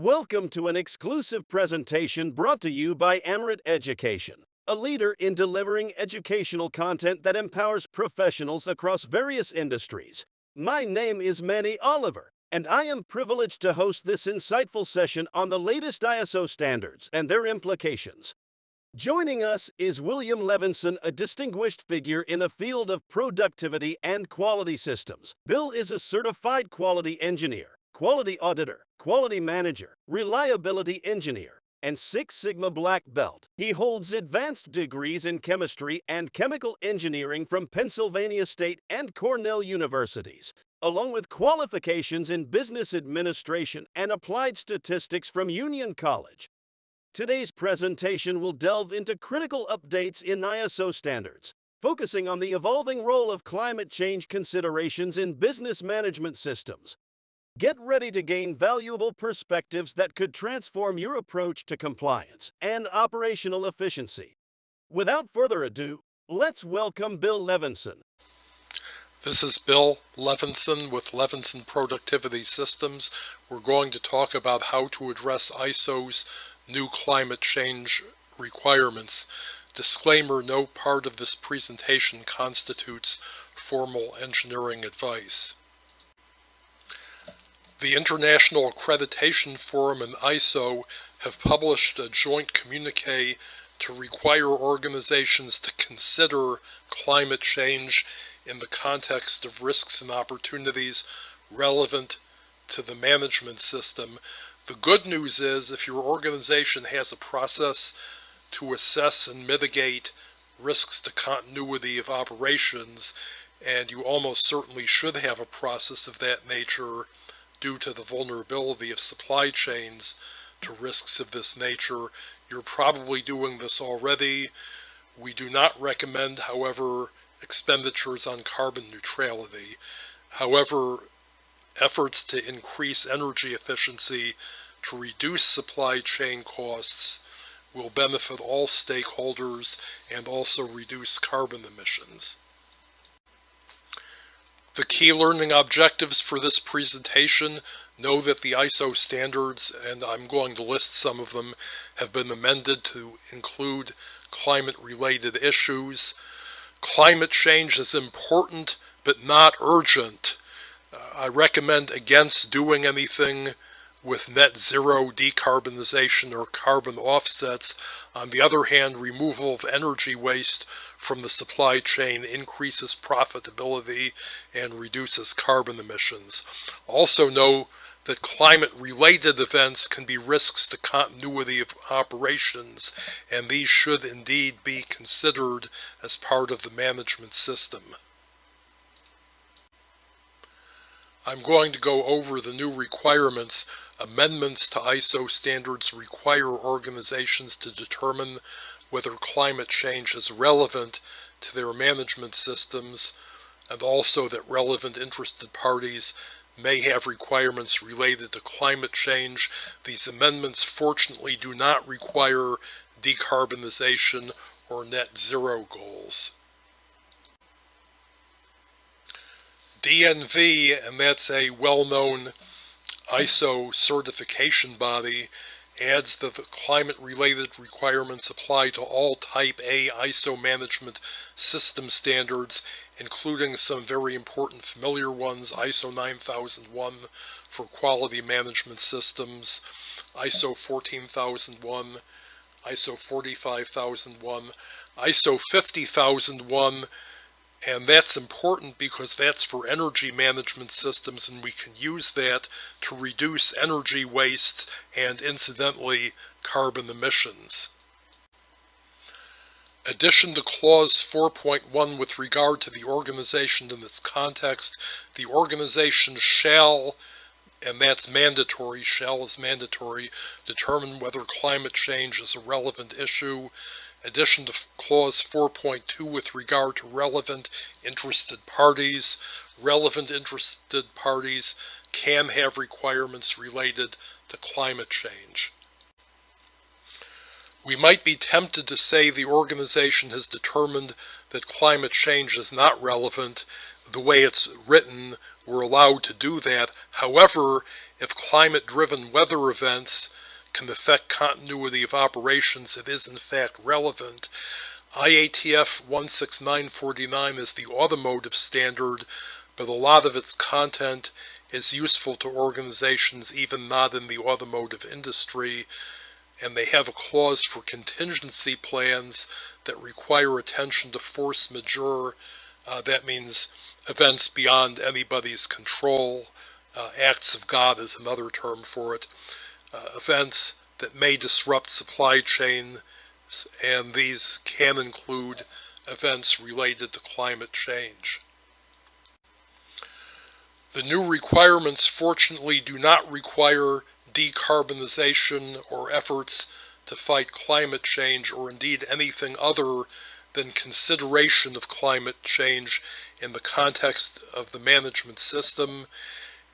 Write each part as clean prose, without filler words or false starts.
Welcome to an exclusive presentation brought to you by Amorit Education, a leader in delivering educational content that empowers professionals across various industries. My name is Manny Oliver, and I am privileged to host this insightful session on the latest ISO standards and their implications. Joining us is William Levinson, a distinguished figure in the field of productivity and quality systems. Bill is a certified quality engineer, quality auditor, quality manager, reliability engineer, and Six Sigma Black Belt. He holds advanced degrees in chemistry and chemical engineering from Pennsylvania State and Cornell universities, along with qualifications in business administration and applied statistics from Union College. Today's presentation will delve into critical updates in ISO standards, focusing on the evolving role of climate change considerations in business management systems. Get ready to gain valuable perspectives that could transform your approach to compliance and operational efficiency. Without further ado, let's welcome Bill Levinson. This is Bill Levinson with Levinson Productivity Systems. We're going to talk about how to address ISO's new climate change requirements. Disclaimer: no part of this presentation constitutes formal engineering advice. The International Accreditation Forum and ISO have published a joint communique to require organizations to consider climate change in the context of risks and opportunities relevant to the management system. The good news is, if your organization has a process to assess and mitigate risks to continuity of operations, and you almost certainly should have a process of that nature due to the vulnerability of supply chains to risks of this nature, you're probably doing this already. We do not recommend, however, expenditures on carbon neutrality. However, efforts to increase energy efficiency to reduce supply chain costs will benefit all stakeholders and also reduce carbon emissions. The key learning objectives for this presentation: know that the ISO standards, and I'm going to list some of them, have been amended to include climate-related issues. Climate change is important but not urgent. I recommend against doing anything with net zero decarbonization or carbon offsets. On the other hand, removal of energy waste from the supply chain increases profitability and reduces carbon emissions. Also know that climate-related events can be risks to continuity of operations, and these should indeed be considered as part of the management system. I'm going to go over the new requirements. Amendments to ISO standards require organizations to determine whether climate change is relevant to their management systems, and also that relevant interested parties may have requirements related to climate change. These amendments fortunately do not require decarbonization or net zero goals. DNV, and that's a well-known ISO certification body, adds that the climate-related requirements apply to all Type A ISO management system standards, including some very important familiar ones: ISO 9001 for quality management systems, ISO 14001, ISO 45001, ISO 50001, and that's important because that's for energy management systems, and we can use that to reduce energy waste and, incidentally, carbon emissions. Addition to Clause 4.1 with regard to the organization and its context: the organization shall, and that's mandatory, shall is mandatory, determine whether climate change is a relevant issue. Addition to Clause 4.2 with regard to relevant interested parties: relevant interested parties can have requirements related to climate change. We might be tempted to say the organization has determined that climate change is not relevant. The way it's written, we're allowed to do that. However, if climate-driven weather events can affect continuity of operations, it is in fact relevant. IATF 16949 is the automotive standard, but a lot of its content is useful to organizations even not in the automotive industry, and they have a clause for contingency plans that require attention to force majeure. That means events beyond anybody's control. Acts of God is another term for it. Events that may disrupt supply chains, and these can include events related to climate change. The new requirements, fortunately, do not require decarbonization or efforts to fight climate change, or indeed anything other than consideration of climate change in the context of the management system.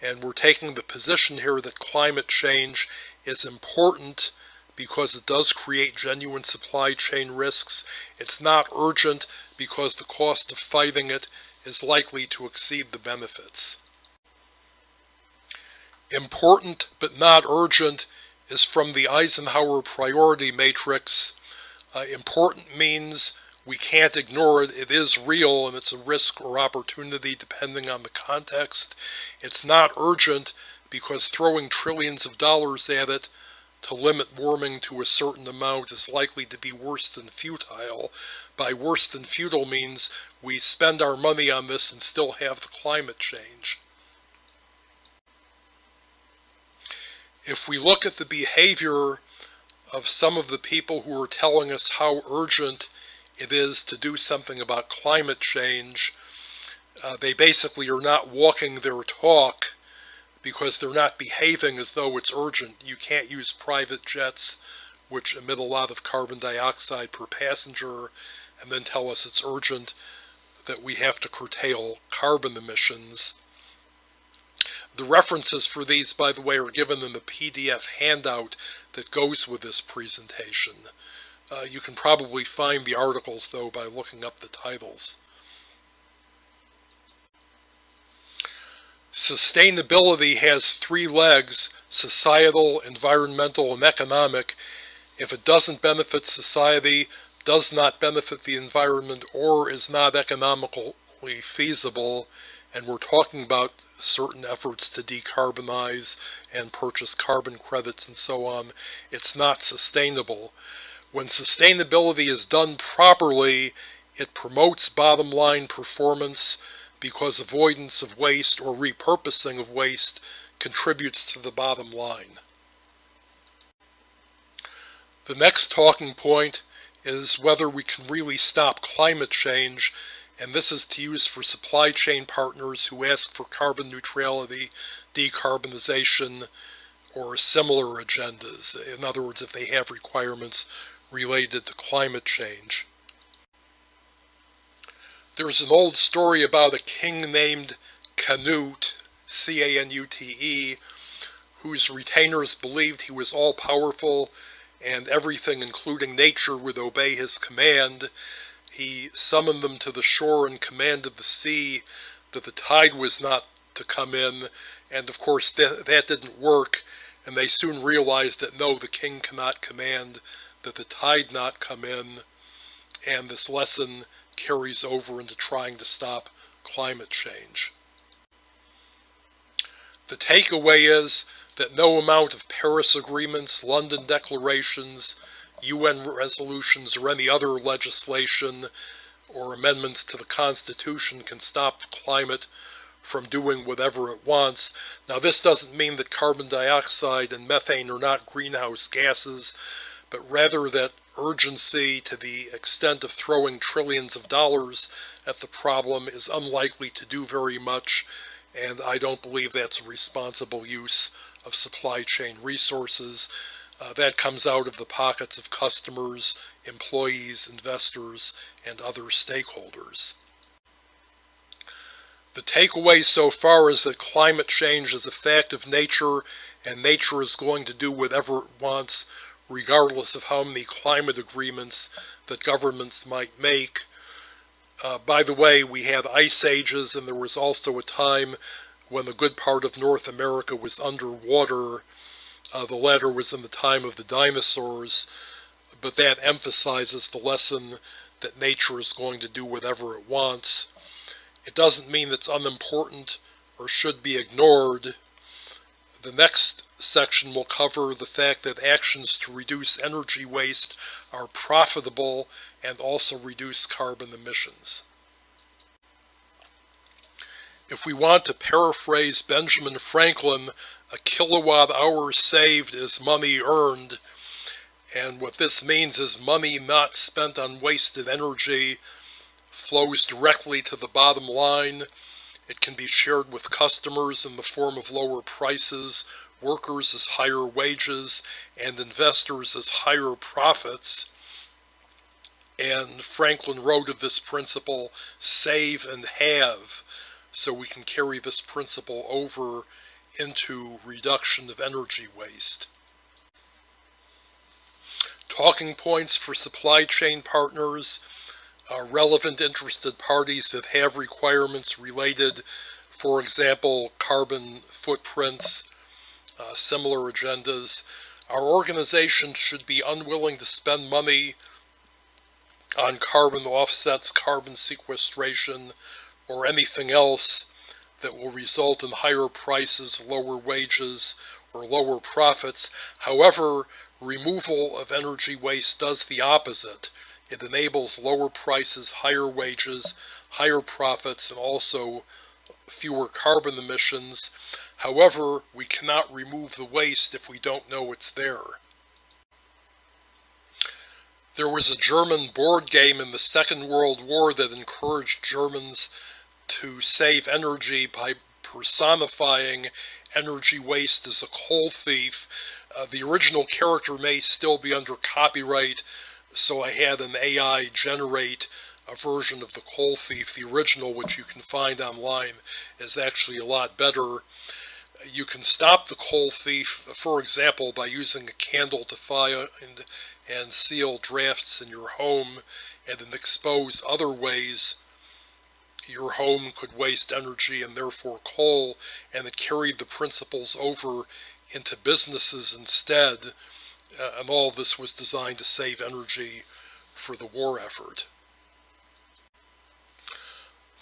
And we're taking the position here that climate change is important because it does create genuine supply chain risks. It's not urgent because the cost of fighting it is likely to exceed the benefits. Important but not urgent is from the Eisenhower priority matrix. Important means we can't ignore it. It is real, and it's a risk or opportunity depending on the context. It's not urgent because throwing trillions of dollars at it to limit warming to a certain amount is likely to be worse than futile. By worse than futile means we spend our money on this and still have the climate change. If we look at the behavior of some of the people who are telling us how urgent it is to do something about climate change, they basically are not walking their talk because they're not behaving as though it's urgent. You can't use private jets, which emit a lot of carbon dioxide per passenger, and then tell us it's urgent that we have to curtail carbon emissions. The references for these, by the way, are given in the PDF handout that goes with this presentation. You can probably find the articles, though, by looking up the titles. Sustainability has three legs: societal, environmental, and economic. If it doesn't benefit society, does not benefit the environment, or is not economically feasible, and we're talking about certain efforts to decarbonize and purchase carbon credits and so on, it's not sustainable. When sustainability is done properly, it promotes bottom line performance because avoidance of waste or repurposing of waste contributes to the bottom line. The next talking point is whether we can really stop climate change, and this is to use for supply chain partners who ask for carbon neutrality, decarbonization, or similar agendas. In other words, if they have requirements related to climate change. There's an old story about a king named Canute, C-A-N-U-T-E, whose retainers believed he was all-powerful and everything, including nature, would obey his command. He summoned them to the shore and commanded the sea that the tide was not to come in, and of course that didn't work, and they soon realized that no, the king cannot command that the tide not come in, and this lesson carries over into trying to stop climate change. The takeaway is that no amount of Paris agreements, London declarations, UN resolutions, or any other legislation or amendments to the Constitution can stop the climate from doing whatever it wants. Now, this doesn't mean that carbon dioxide and methane are not greenhouse gases, but rather that urgency to the extent of throwing trillions of dollars at the problem is unlikely to do very much, and I don't believe that's a responsible use of supply chain resources. That comes out of the pockets of customers, employees, investors, and other stakeholders. The takeaway so far is that climate change is a fact of nature, and nature is going to do whatever it wants, regardless of how many climate agreements that governments might make. By the way, we had ice ages, and there was also a time when a good part of North America was underwater. The latter was in the time of the dinosaurs, but that emphasizes the lesson that nature is going to do whatever it wants. It doesn't mean it's unimportant or should be ignored. The next section will cover the fact that actions to reduce energy waste are profitable and also reduce carbon emissions. If we want to paraphrase Benjamin Franklin, a kilowatt hour saved is money earned, and what this means is money not spent on wasted energy flows directly to the bottom line. It can be shared with customers in the form of lower prices, workers as higher wages, and investors as higher profits. And Franklin wrote of this principle, save and have, so we can carry this principle over into reduction of energy waste. Talking points for supply chain partners. Relevant interested parties that have requirements related, for example, carbon footprints, similar agendas. Our organization should be unwilling to spend money on carbon offsets, carbon sequestration, or anything else that will result in higher prices, lower wages, or lower profits. However, removal of energy waste does the opposite. It enables lower prices, higher wages, higher profits, and also fewer carbon emissions. However, we cannot remove the waste if we don't know it's there. There was a German board game in the Second World War that encouraged Germans to save energy by personifying energy waste as a coal thief. The original character may still be under copyright, so I had an AI generate a version of the coal thief. The original, which you can find online, is actually a lot better. You can stop the coal thief, for example, by using a candle to find and seal drafts in your home, and then expose other ways your home could waste energy and therefore coal, and it carried the principles over into businesses instead. And all of this was designed to save energy for the war effort.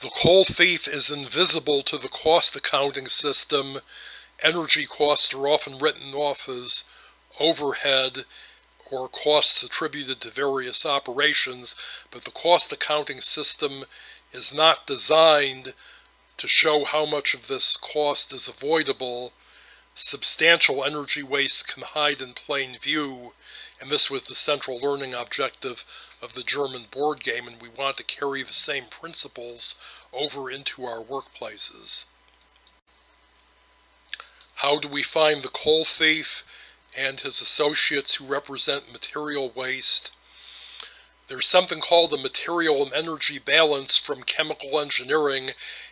The coal thief is invisible to the cost accounting system. Energy costs are often written off as overhead or costs attributed to various operations, but the cost accounting system is not designed to show how much of this cost is avoidable. Substantial energy waste can hide in plain view, and this was the central learning objective of the German board game, and we want to carry the same principles over into our workplaces. How do we find the coal thief and his associates who represent material waste? There's something called the material and energy balance from chemical engineering,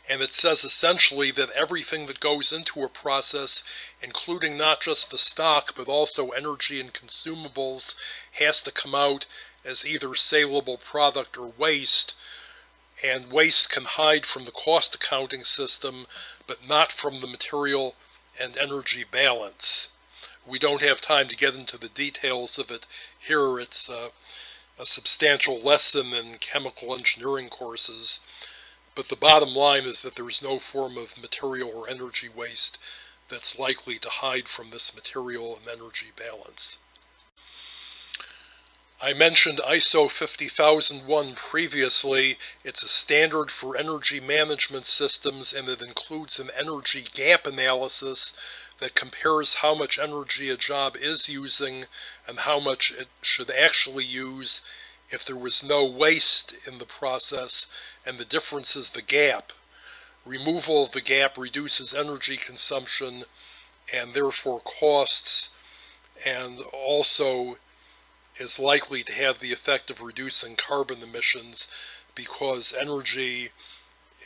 and it says essentially that everything that goes into a process, including not just the stock, but also energy and consumables, has to come out as either saleable product or waste, and waste can hide from the cost accounting system, but not from the material and energy balance. We don't have time to get into the details of it here. It's a substantial lesson in chemical engineering courses, but the bottom line is that there is no form of material or energy waste that's likely to hide from this material and energy balance. I mentioned ISO 50001 previously. It's a standard for energy management systems, and it includes an energy gap analysis that compares how much energy a job is using and how much it should actually use if there was no waste in the process, and the difference is the gap. Removal of the gap reduces energy consumption and therefore costs, and also is likely to have the effect of reducing carbon emissions because energy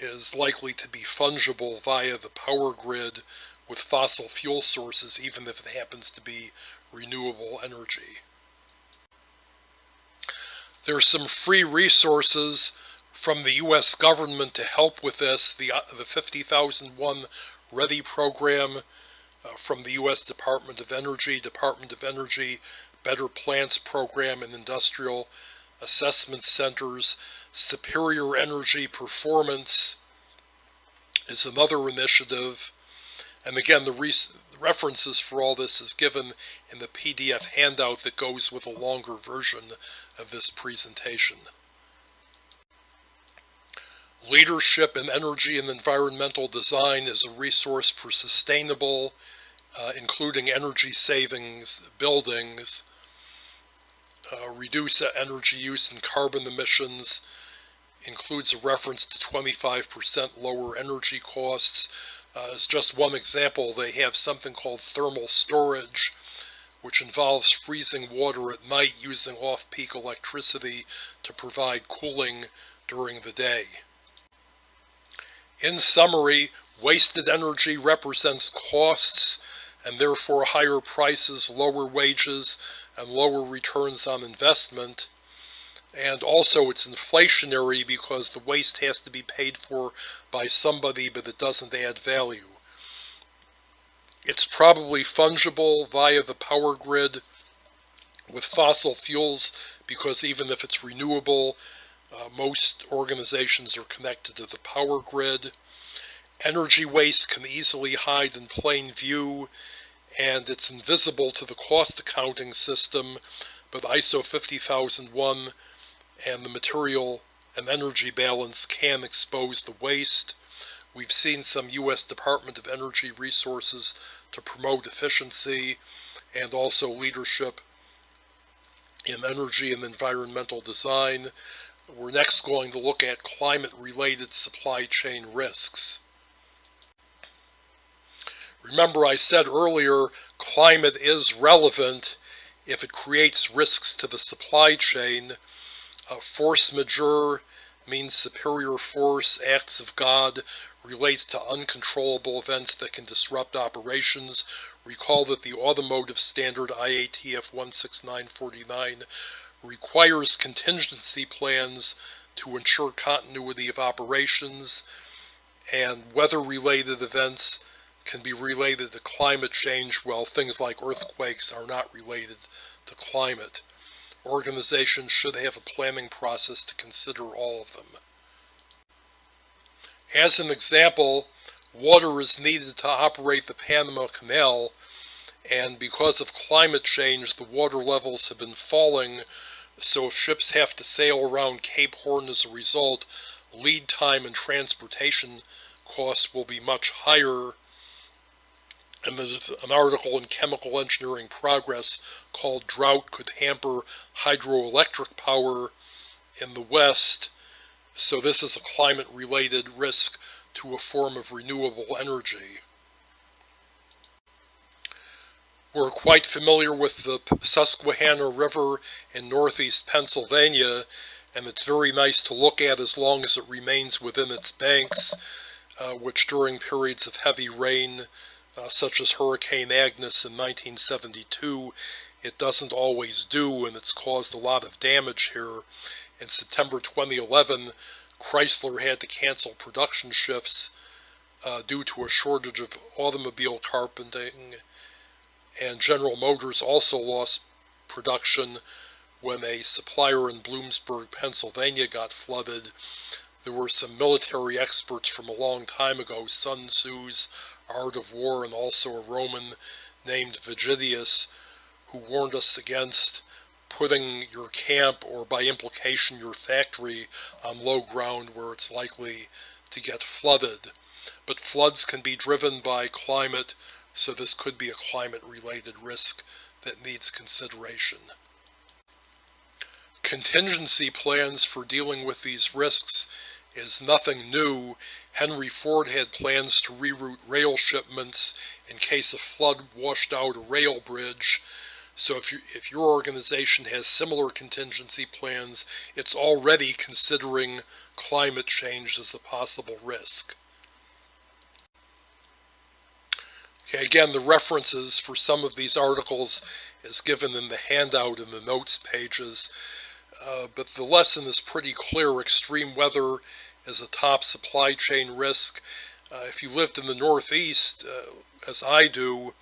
is likely to be fungible via the power grid with fossil fuel sources, even if it happens to be renewable energy. There are some free resources from the U.S. government to help with this. The 50001 READY program from the U.S. Department of Energy, Better Plants program in industrial assessment centers. Superior Energy Performance is another initiative. And again, the references for all this is given in the PDF handout that goes with a longer version of this presentation. Leadership in Energy and Environmental Design is a resource for sustainable, including energy savings buildings, reduce energy use and carbon emissions, includes a reference to 25% lower energy costs. As just one example, they have something called thermal storage, which involves freezing water at night using off-peak electricity to provide cooling during the day. In summary, wasted energy represents costs and therefore higher prices, lower wages, and lower returns on investment. And also it's inflationary because the waste has to be paid for by somebody, but it doesn't add value. It's probably fungible via the power grid with fossil fuels because even if it's renewable, most organizations are connected to the power grid. Energy waste can easily hide in plain view, and it's invisible to the cost accounting system, but ISO 50001 and the material and energy balance can expose the waste. We've seen some U.S. Department of Energy resources to promote efficiency and also leadership in energy and environmental design. We're next going to look at climate-related supply chain risks. Remember, I said earlier, climate is relevant if it creates risks to the supply chain. Force majeure means superior force, acts of God, relates to uncontrollable events that can disrupt operations. Recall that the automotive standard IATF 16949 requires contingency plans to ensure continuity of operations, and weather-related events can be related to climate change, while things like earthquakes are not related to climate. Organizations should have a planning process to consider all of them. As an example, water is needed to operate the Panama Canal, and because of climate change, the water levels have been falling, so if ships have to sail around Cape Horn as a result, lead time and transportation costs will be much higher. And there's an article in Chemical Engineering Progress called Drought Could Hamper Hydroelectric Power in the West. So this is a climate-related risk to a form of renewable energy. We're quite familiar with the Susquehanna River in northeast Pennsylvania, and it's very nice to look at as long as it remains within its banks, which during periods of heavy rain, such as Hurricane Agnes in 1972, it doesn't always do, and it's caused a lot of damage here. In September 2011, Chrysler had to cancel production shifts due to a shortage of automobile carpeting, and General Motors also lost production when a supplier in Bloomsburg, Pennsylvania got flooded. There were some military experts from a long time ago, Sun Tzu's Art of War, and also a Roman named Vigidius, who warned us against putting your camp, or by implication your factory, on low ground where it's likely to get flooded. But floods can be driven by climate, so this could be a climate-related risk that needs consideration. Contingency plans for dealing with these risks is nothing new. Henry Ford had plans to reroute rail shipments in case a flood washed out a rail bridge. So if your organization has similar contingency plans, it's already considering climate change as a possible risk. Okay, again, the references for some of these articles is given in the handout in the notes pages, but the lesson is pretty clear. Extreme weather is a top supply chain risk. If you lived in the Northeast, as I do,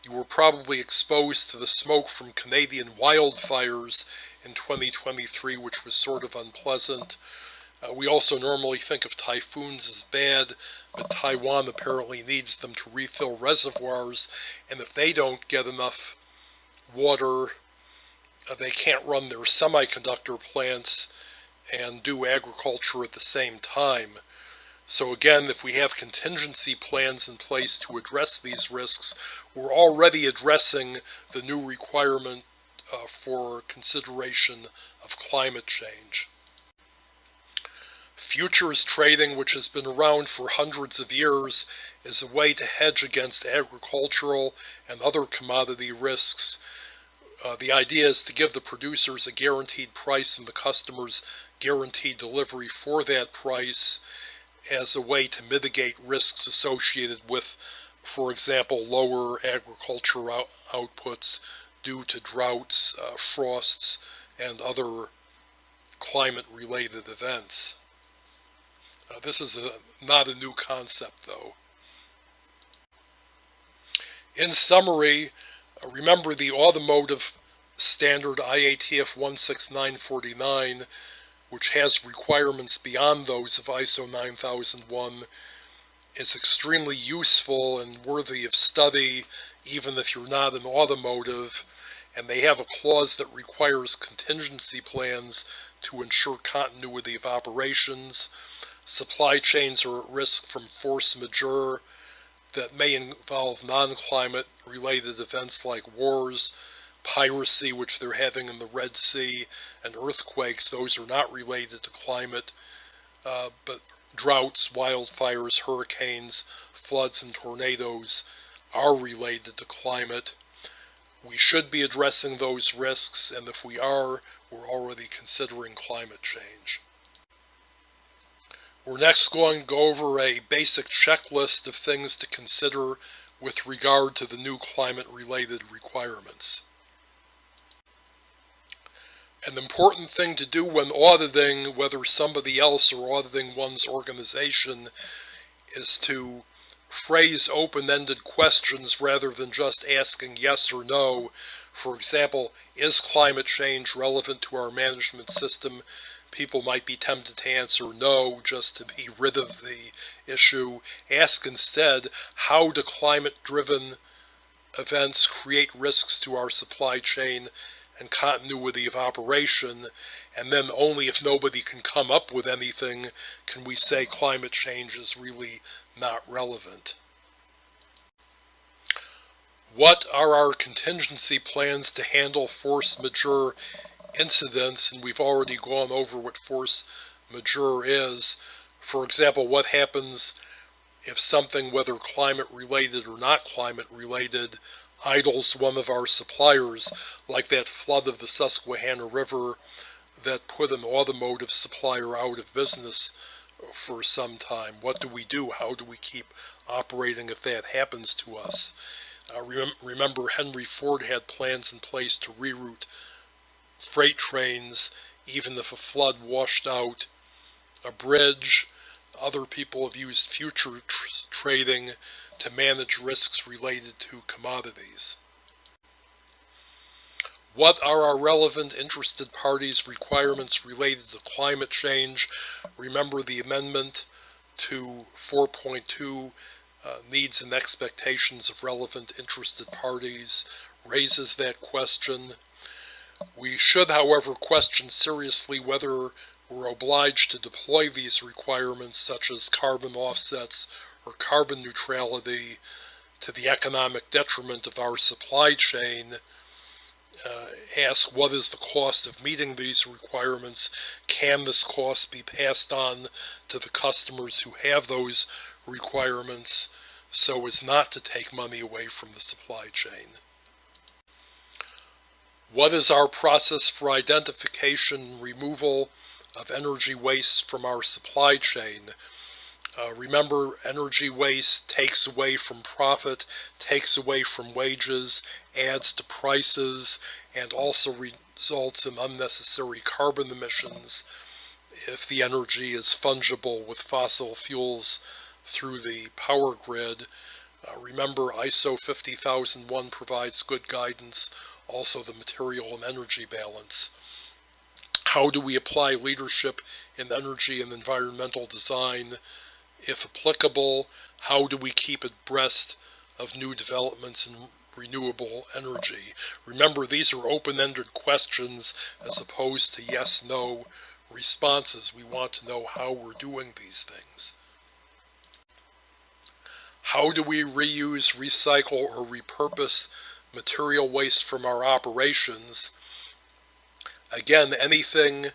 you were probably exposed to the smoke from Canadian wildfires in 2023, which was sort of unpleasant. We also normally think of typhoons as bad, but Taiwan apparently needs them to refill reservoirs, and if they don't get enough water, they can't run their semiconductor plants and do agriculture at the same time. So again, if we have contingency plans in place to address these risks, we're already addressing the new requirement for consideration of climate change. Futures trading, which has been around for hundreds of years, is a way to hedge against agricultural and other commodity risks. The idea is to give the producers a guaranteed price and the customers guaranteed delivery for that price as a way to mitigate risks associated with, for example, lower agriculture outputs due to droughts, frosts, and other climate-related events. This is not a new concept, though. In summary, remember the automotive standard IATF 16949, which has requirements beyond those of ISO 9001, is extremely useful and worthy of study, even if you're not in automotive, and they have a clause that requires contingency plans to ensure continuity of operations. Supply chains are at risk from force majeure that may involve non-climate related events like wars, piracy, which they're having in the Red Sea, and earthquakes. Those are not related to climate, but droughts, wildfires, hurricanes, floods, and tornadoes are related to climate. We should be addressing those risks, and if we are, we're already considering climate change. We're next going to go over a basic checklist of things to consider with regard to the new climate-related requirements. An important thing to do when auditing, whether somebody else or auditing one's organization, is to phrase open-ended questions rather than just asking yes or no. For example, is climate change relevant to our management system? People might be tempted to answer no just to be rid of the issue. Ask instead, how do climate-driven events create risks to our supply chain and continuity of operation? And then only if nobody can come up with anything can we say climate change is really not relevant. What are our contingency plans to handle force majeure incidents? And we've already gone over what force majeure is. For example, what happens if something, whether climate related or not climate related, idles one of our suppliers, like that flood of the Susquehanna River that put an automotive supplier out of business for some time? What do we do? How do we keep operating if that happens to us? Remember, Henry Ford had plans in place to reroute freight trains even if a flood washed out a bridge. Other people have used future trading to manage risks related to commodities. What are our relevant interested parties' requirements related to climate change? Remember the amendment to 4.2, needs and expectations of relevant interested parties, raises that question. We should, however, question seriously whether we're obliged to deploy these requirements, such as carbon offsets or carbon neutrality, to the economic detriment of our supply chain. Ask, what is the cost of meeting these requirements? Can this cost be passed on to the customers who have those requirements so as not to take money away from the supply chain? What is our process for identification and removal of energy waste from our supply chain? Remember, energy waste takes away from profit, takes away from wages, adds to prices, and also results in unnecessary carbon emissions if the energy is fungible with fossil fuels through the power grid. Remember, ISO 50001 provides good guidance, also the material and energy balance. How do we apply leadership in energy and environmental design? If applicable, how do we keep abreast of new developments in renewable energy? Remember, these are open-ended questions as opposed to yes-no responses. We want to know how we're doing these things. How do we reuse, recycle, or repurpose material waste from our operations? Again, anything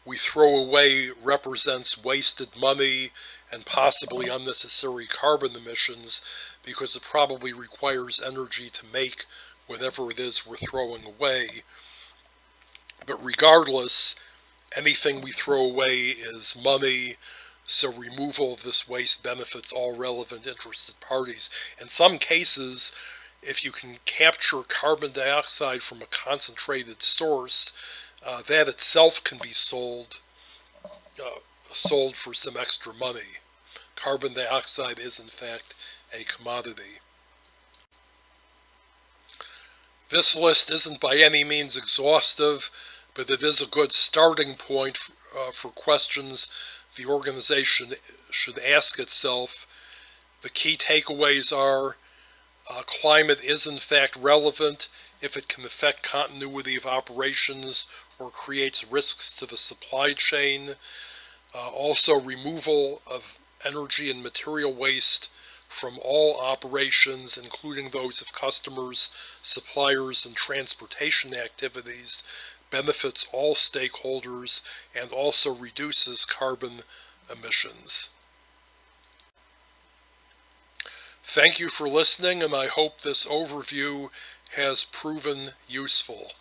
we throw away represents wasted money and possibly unnecessary carbon emissions because it probably requires energy to make whatever it is we're throwing away. But regardless, anything we throw away is money, so removal of this waste benefits all relevant interested parties. In some cases, if you can capture carbon dioxide from a concentrated source, that itself can be sold for some extra money. Carbon dioxide is in fact a commodity. This list isn't by any means exhaustive, but it is a good starting point for questions the organization should ask itself. The key takeaways are climate is in fact relevant if it can affect continuity of operations or creates risks to the supply chain. Also, removal of energy and material waste from all operations, including those of customers, suppliers, and transportation activities, benefits all stakeholders and also reduces carbon emissions. Thank you for listening, and I hope this overview has proven useful.